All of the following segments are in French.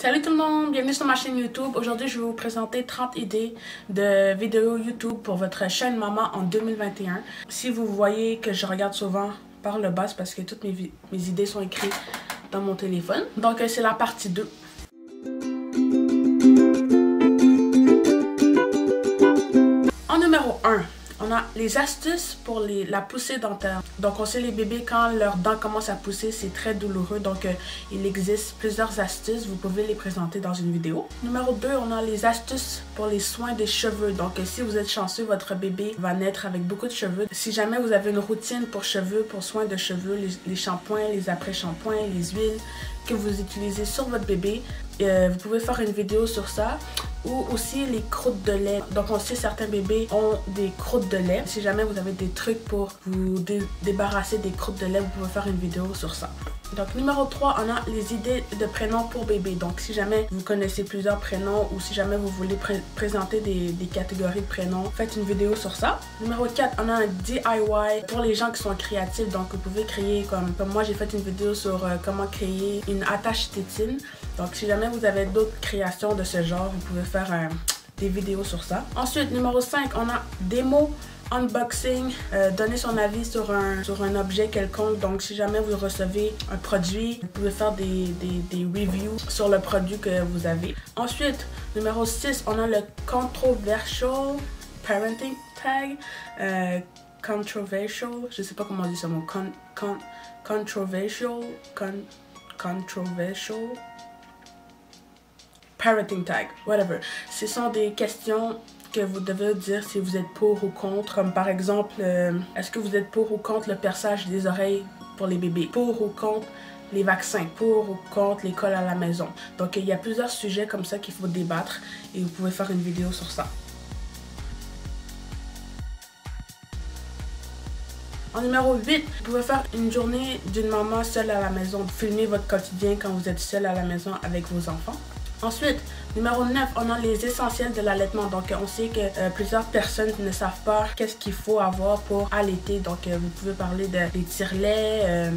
Salut tout le monde, bienvenue sur ma chaîne YouTube. Aujourd'hui, je vais vous présenter 30 idées de vidéos YouTube pour votre chaîne maman en 2021. Si vous voyez que je regarde souvent par le bas, c'est parce que toutes mes idées sont écrites dans mon téléphone. Donc, c'est la partie 2. En numéro 1. On a les astuces pour la poussée dentaire. Donc, on sait les bébés, quand leurs dents commencent à pousser, c'est très douloureux. Donc, il existe plusieurs astuces. Vous pouvez les présenter dans une vidéo. Numéro 2, on a les astuces pour les soins des cheveux. Donc, si vous êtes chanceux, votre bébé va naître avec beaucoup de cheveux. Si jamais vous avez une routine pour cheveux, pour soins de cheveux, les shampoings, les après-shampoings, les huiles que vous utilisez sur votre bébé, vous pouvez faire une vidéo sur ça. Ou aussi les croûtes de lait. Donc on sait certains bébés ont des croûtes de lait. Si jamais vous avez des trucs pour vous débarrasser des croûtes de lait, vous pouvez faire une vidéo sur ça. Donc numéro 3, on a les idées de prénoms pour bébé. Donc si jamais vous connaissez plusieurs prénoms ou si jamais vous voulez présenter des catégories de prénoms, faites une vidéo sur ça. Numéro 4, on a un DIY pour les gens qui sont créatifs. Donc vous pouvez créer comme moi j'ai fait une vidéo sur comment créer une attache tétine. Donc si jamais vous avez d'autres créations de ce genre, vous pouvez faire des vidéos sur ça. Ensuite, numéro 5, on a démo, unboxing, donner son avis sur un objet quelconque. Donc si jamais vous recevez un produit, vous pouvez faire des reviews sur le produit que vous avez. Ensuite, numéro 6, on a le controversial parenting tag. Controversial, je sais pas comment on dit ce mot. Controversial parenting tag, whatever. Ce sont des questions que vous devez dire si vous êtes pour ou contre. Comme par exemple, est-ce que vous êtes pour ou contre le perçage des oreilles pour les bébés? Pour ou contre les vaccins? Pour ou contre l'école à la maison? Donc, il y a plusieurs sujets comme ça qu'il faut débattre et vous pouvez faire une vidéo sur ça. En numéro 8, vous pouvez faire une journée d'une maman seule à la maison. Filmer votre quotidien quand vous êtes seule à la maison avec vos enfants. Ensuite, numéro 9, on a les essentiels de l'allaitement. Donc, on sait que plusieurs personnes ne savent pas qu'est-ce qu'il faut avoir pour allaiter. Donc, vous pouvez parler des tire-laits,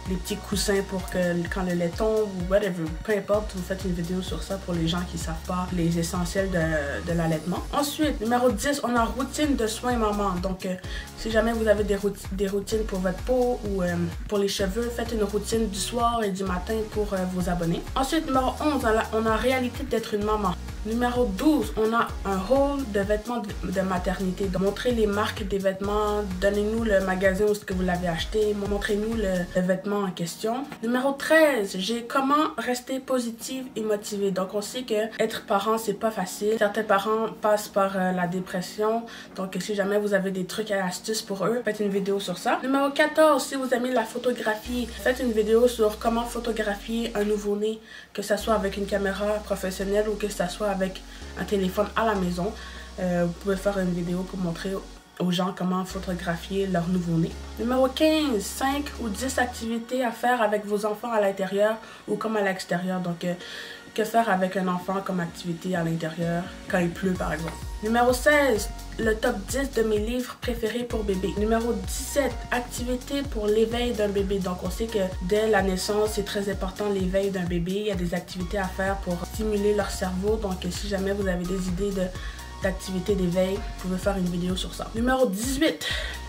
les petits coussins pour que quand le lait tombe ou whatever. Peu importe, vous faites une vidéo sur ça pour les gens qui ne savent pas les essentiels de l'allaitement. Ensuite, numéro 10, on a routine de soins maman. Donc, si jamais vous avez des routines pour votre peau ou pour les cheveux, faites une routine du soir et du matin pour vos abonnés. Ensuite, numéro 11, on a réalité d'être une maman. Numéro 12, on a un haul de vêtements de maternité. Donc, montrez les marques des vêtements, donnez-nous le magasin où est-ce que vous l'avez acheté, montrez-nous le vêtement en question. Numéro 13, j'ai comment rester positive et motivée. Donc, on sait que être parent, c'est pas facile. Certains parents passent par la dépression. Donc, si jamais vous avez des trucs et astuces pour eux, faites une vidéo sur ça. Numéro 14, si vous aimez la photographie, faites une vidéo sur comment photographier un nouveau-né, que ce soit avec une caméra professionnelle ou que ce soit avec un téléphone à la maison. Vous pouvez faire une vidéo pour montrer aux gens comment photographier leur nouveau-né. Numéro 15, 5 ou 10 activités à faire avec vos enfants à l'intérieur ou comme à l'extérieur. Donc, que faire avec un enfant comme activité à l'intérieur quand il pleut par exemple. Numéro 16, le top 10 de mes livres préférés pour bébé. Numéro 17, activités pour l'éveil d'un bébé. Donc on sait que dès la naissance, c'est très important l'éveil d'un bébé. Il y a des activités à faire pour stimuler leur cerveau. Donc si jamais vous avez des idées d'activités d'éveil, vous pouvez faire une vidéo sur ça. Numéro 18,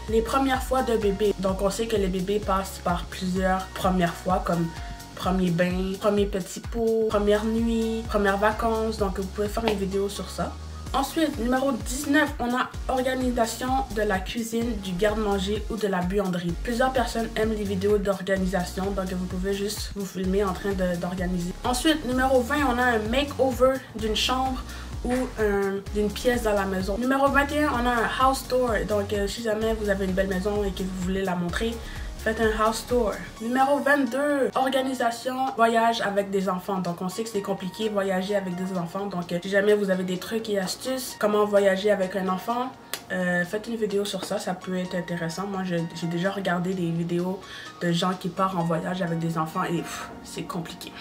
les premières fois de bébé. Donc on sait que les bébés passent par plusieurs premières fois comme premier bain, premier petit pot, première nuit, premières vacances. Donc, vous pouvez faire une vidéo sur ça. Ensuite, numéro 19, on a organisation de la cuisine, du garde-manger ou de la buanderie. Plusieurs personnes aiment les vidéos d'organisation, donc vous pouvez juste vous filmer en train d'organiser. Ensuite, numéro 20, on a un make-over d'une chambre ou d'une pièce dans la maison. Numéro 21, on a un house tour. Donc, si jamais vous avez une belle maison et que vous voulez la montrer, faites un house tour. Numéro 22, organisation, voyage avec des enfants. Donc, on sait que c'est compliqué voyager avec des enfants. Donc, si jamais vous avez des trucs et astuces, comment voyager avec un enfant, faites une vidéo sur ça. Ça peut être intéressant. Moi, j'ai déjà regardé des vidéos de gens qui partent en voyage avec des enfants et c'est compliqué.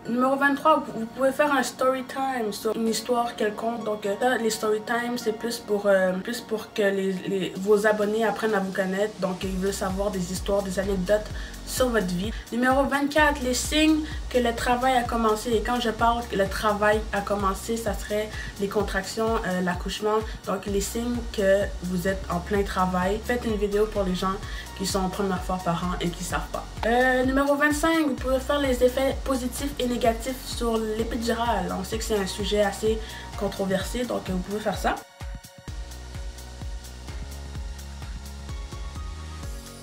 Numéro 23, vous pouvez faire un story time sur une histoire quelconque. Donc, les story time, c'est plus pour que vos abonnés apprennent à vous connaître. Donc, ils veulent savoir des histoires, des anecdotes sur votre vie. Numéro 24, les signes que le travail a commencé. Et quand je parle que le travail a commencé, ça serait les contractions, l'accouchement. Donc les signes que vous êtes en plein travail. Faites une vidéo pour les gens qui sont en première fois parents et qui ne savent pas. Numéro 25, vous pouvez faire les effets positifs et négatifs sur l'épidurale. On sait que c'est un sujet assez controversé, donc vous pouvez faire ça.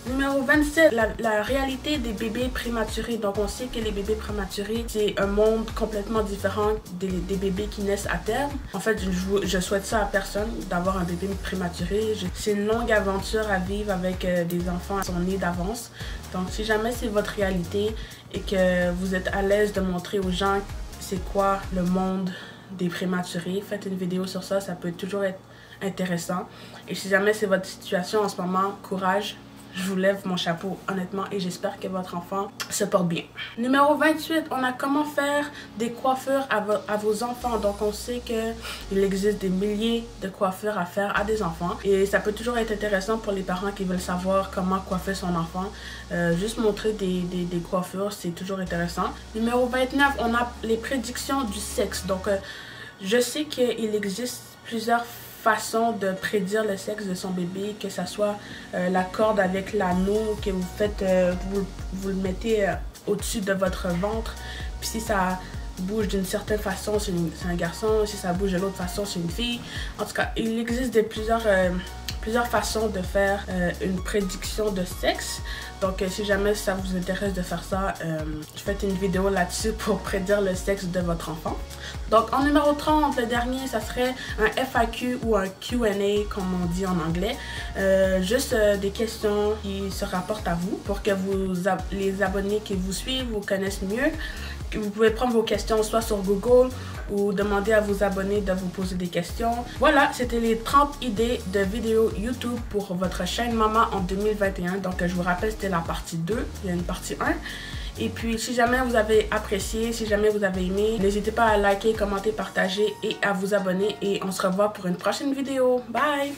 Numéro 27, la réalité des bébés prématurés. Donc on sait que les bébés prématurés, c'est un monde complètement différent des bébés qui naissent à terme. En fait, je souhaite ça à personne d'avoir un bébé prématuré. C'est une longue aventure à vivre avec des enfants qui sont nés d'avance. Donc si jamais c'est votre réalité et que vous êtes à l'aise de montrer aux gens c'est quoi le monde des prématurés, faites une vidéo sur ça, ça peut toujours être intéressant. Et si jamais c'est votre situation en ce moment, courage. Je vous lève mon chapeau, honnêtement, et j'espère que votre enfant se porte bien. Numéro 28, on a comment faire des coiffures à vos enfants. Donc, on sait qu'il existe des milliers de coiffures à faire à des enfants. Et ça peut toujours être intéressant pour les parents qui veulent savoir comment coiffer son enfant. Juste montrer des coiffures, c'est toujours intéressant. Numéro 29, on a les prédictions du sexe. Donc, je sais qu'il existe plusieurs façon de prédire le sexe de son bébé, que ce soit la corde avec l'anneau que vous faites, vous le mettez au-dessus de votre ventre, puis si ça bouge d'une certaine façon, c'est un garçon, si ça bouge de l'autre façon, c'est une fille. En tout cas, il existe plusieurs façons de faire une prédiction de sexe. Donc, si jamais ça vous intéresse de faire ça, faites une vidéo là-dessus pour prédire le sexe de votre enfant. Donc, en numéro 30, le dernier, ça serait un FAQ ou un Q&A, comme on dit en anglais. Juste des questions qui se rapportent à vous pour que les abonnés qui vous suivent vous connaissent mieux. Vous pouvez prendre vos questions soit sur Google ou demander à vos abonnés de vous poser des questions. Voilà, c'était les 30 idées de vidéos YouTube pour votre chaîne Maman en 2021. Donc, je vous rappelle, c'était la partie 2. Il y a une partie 1. Et puis, si jamais vous avez apprécié, si jamais vous avez aimé, n'hésitez pas à liker, commenter, partager et à vous abonner. Et on se revoit pour une prochaine vidéo. Bye!